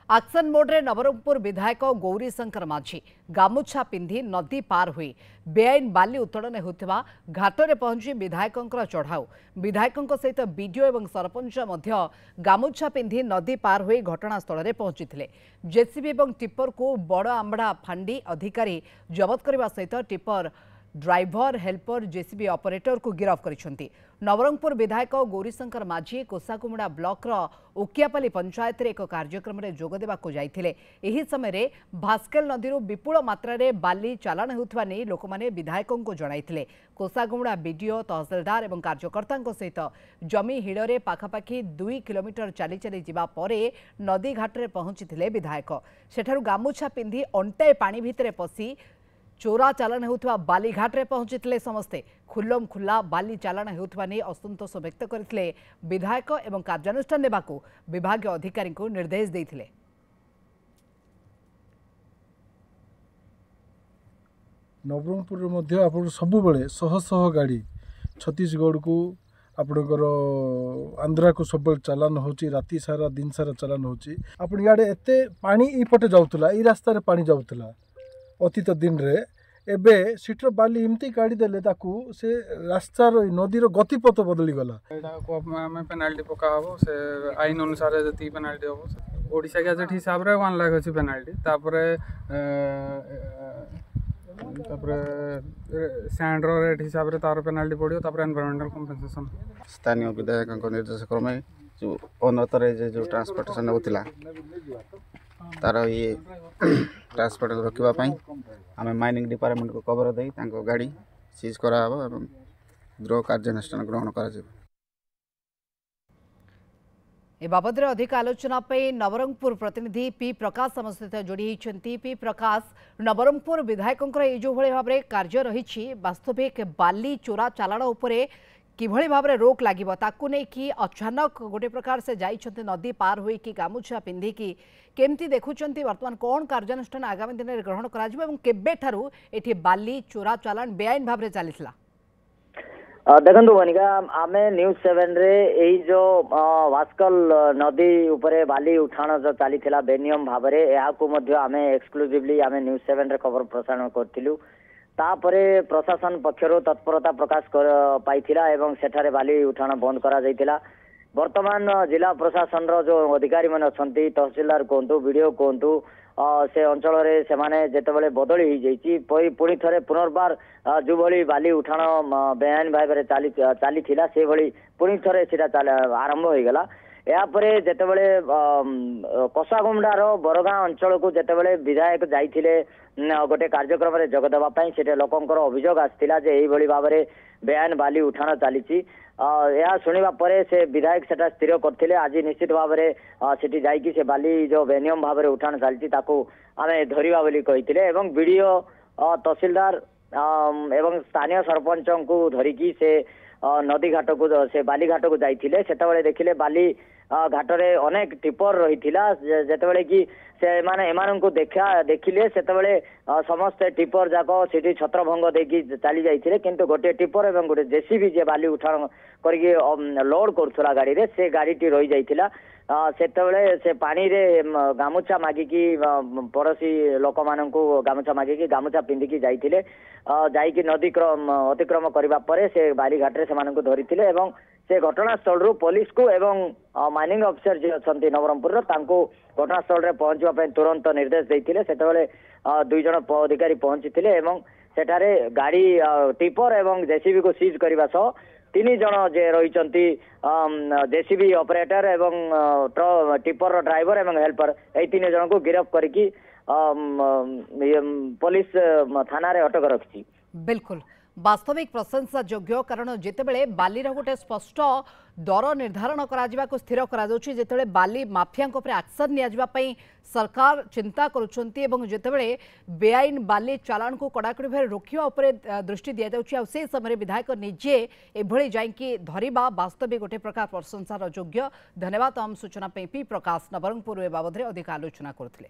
Auction मोड्रे Nabarangpur विधायक गौरीशंकर माझी गामुछा पिंधि नदी पार हुई बेआईन बाली उत्तोलन होता घाटे पहुंची विधायक चढ़ाऊ विधायक सहित बीडीओ और सरपंच गामुछा पिंधि नदी पार हुई घटनास्थल में पहुंची जेसीबी और टिप्पर को बड़ आंबड़ा फांडी अधिकारी जबत करने सहित tipper driver helper JCB operator को गिरफ्त कर नवरंगपुर विधायक गौरीशंकर माझी कोसाकुमुड़ा ब्लॉक ओकियापाली पंचायत एक कार्यक्रम में जोगदेवा जाइथिले। एही समय भास्केल नदी विपुल मात्रा बाली चालाण होउथबा नै लोक माने विधायकों को जणाइथिले। कोसाकुमुड़ा बीडीओ तहसीलदार और कार्यकर्ता सहित जमी हिड़े पाखापाखि 2 किलोमीटर चली चली जिबा परे नदी घाटे पहुंची विधायक सेठारु गामुछा पिंधि अंटाए पानी भितरे पसी चोरा चालाण होउथबा बालीघाट रे पहुंची समस्ते खुल्लम खुल्ला बाली चालाण होउथबा नै असंतोष व्यक्त करथिले विधायक एवं कार्यानुष्ठान नेबाकू विभागीय अधिकारी को निर्देश देथिले। नवरंगपुर मध्य आपण सब बेले शह शह गाड़ी छत्तीसगढ़ को आपणकर आंध्रा को सब चालान होची राति सारा दिन सारा चालान होची आपण याडे एते पानी ई पटे जाउतला ई रास्ता रे पानी जाउतला अतीत दिन रे एबे सीटर बाली इमती काढ़ी देले ताकू से रास्तार नदीर गतिपथ बदली गला एटा को हमें पेनाल्टी पका हबो से आईन अनुसार जति पेनाल्टी हबो ओडिसा गजेट हिसाब रे 1 लाख अछि पेनाल्टी तापरे सैंड रेट हिसाब रे तार पेनाल्टी पड़ियो तापरे एनवायरमेंटल कंपनसेशन स्थानीय विधायक निर्देश क्रमे जो अनतरे जो ट्रांसपोर्टेशन होतिला तार ये ट्रांसपोर्ट रखापी आम माइनिंग डिपार्टमेंट को खबर दे गाड़ी सीज कराव एवं द्रोह कार्यानुष्ठान ग्रहण कर बाबद अधिक आलोचना नवरंगपुर प्रतिनिधि पी प्रकाश आम सहित जोड़ी होती। पी प्रकाश नवरंगपुर विधायकों जो भाव में कार्य रही वास्तविक बाली चोरा चालाण उपरे किभली भाव में रोक लगे ताकू नहीं कि अचानक गोटे प्रकार से जाइछन्ते नदी पार हुई कि गामुछा पिंधिकी केमती देखुचंती वर्तमान कौन कार्यानुष्ठान आगामी दिन में ग्रहण करेबेठारू एठी बाली चोरा चालाण बेआईन भाव में चलीला। देखो वनिका आम न्यूज 7 रे यही जो भास्कल नदी उपरे बाली उठाण जो चली बेनियम भाव में आम एक्सक्लूसिवली आम न्यूज 7 रे खबर प्रसारण करूँ तापरे प्रशासन पक्षर तत्परता प्रकाश पाइथिला एवं सेठारे बाली उठाण बंद करा जाइथिला। वर्तमान जिला प्रशासन रो जो अधिकारी मन अछंती तहसीलदार कहतु बीडीओ कहतु से अंचल रे से माने जेतेबेले बदली हो जाइछि पुणी थरे पुनर्बार जो भली बाली उठाण बेआईन भाव में चली से भली पुणी थरे सेटा आरंभ हो गला। यापरे जेतेबेले कोसागुमडार बरगां अंचल को जेतेबेले विधायक जाइथिले गोटे कार्यक्रम में जोगदेवा से लोकंर अभियोग आसाला यही भाव में बेआईन बाली उठाण चली यह शुणा पर से विधायक सेटा स्थिर करते आज निश्चित भाव में सेठी जाइकी से बाली जो बेनियम भाव में उठाण चली आम धरवा बोली कही बीडीओ तहसीलदार एवं स्थानीय सरपंच को धरिकी से नदी घाट को से बाली घाट को जाइए से देखिले बाली घाटरे अनेक टिपर रही जितेबाला कि से माने एमान को देखिले से समस्त टिपर जाक से छत्रभंग देकी चली जाइए किंतु गोटे टिपर एवं गोटे जेसीबी जे बाली उठाण करके लोड करुला गाड़ी रे से गाड़ी रही जाइथिला से पानी रे गामुछा मागिकी पड़ोसी लोक मान गामुछा मागिकी गामुछा पिंधिकी जाइथिले जाइकी नदी अतिक्रम करबा परे से बालीघाट रे से धरिथिले एवं से घटनास्थल रु पुलिस को एवं माइनिंग अफिसर जी अच्छा नवरंगपुर घटनास्थल रे पहुंचवा तुरंत निर्देश देते से 2 जन अधिकारी पहुंची सेठारे गाड़ी टिपर एवं जेसीबी को सीज करने सह 3 जन जे रही जेसीबी ऑपरेटर एवं टिपर ड्राइवर एवं हेल्पर यही 3 जन को गिरफ्त करके पुलिस थाना रे अटक रखी। बिल्कुल वास्तविक प्रशंसा योग्य कारण जितेबेले बालीर गोटे स्पष्ट दर निर्धारण को स्थिर कर बाली माफिया एक्शन नि सरकार चिंता करुँचे बेआईन बाली चालाण को कड़ाकड़ी भाव रोकवा दृष्टि दि जाऊँगी से समय विधायक निजे एभली जाइकी धरिबा वास्तविक गोटे प्रकार प्रशंसार योग्य। धन्यवाद आम सूचना पी प्रकाश नवरंगपुर बाबद अधिक आलोचना करथिले।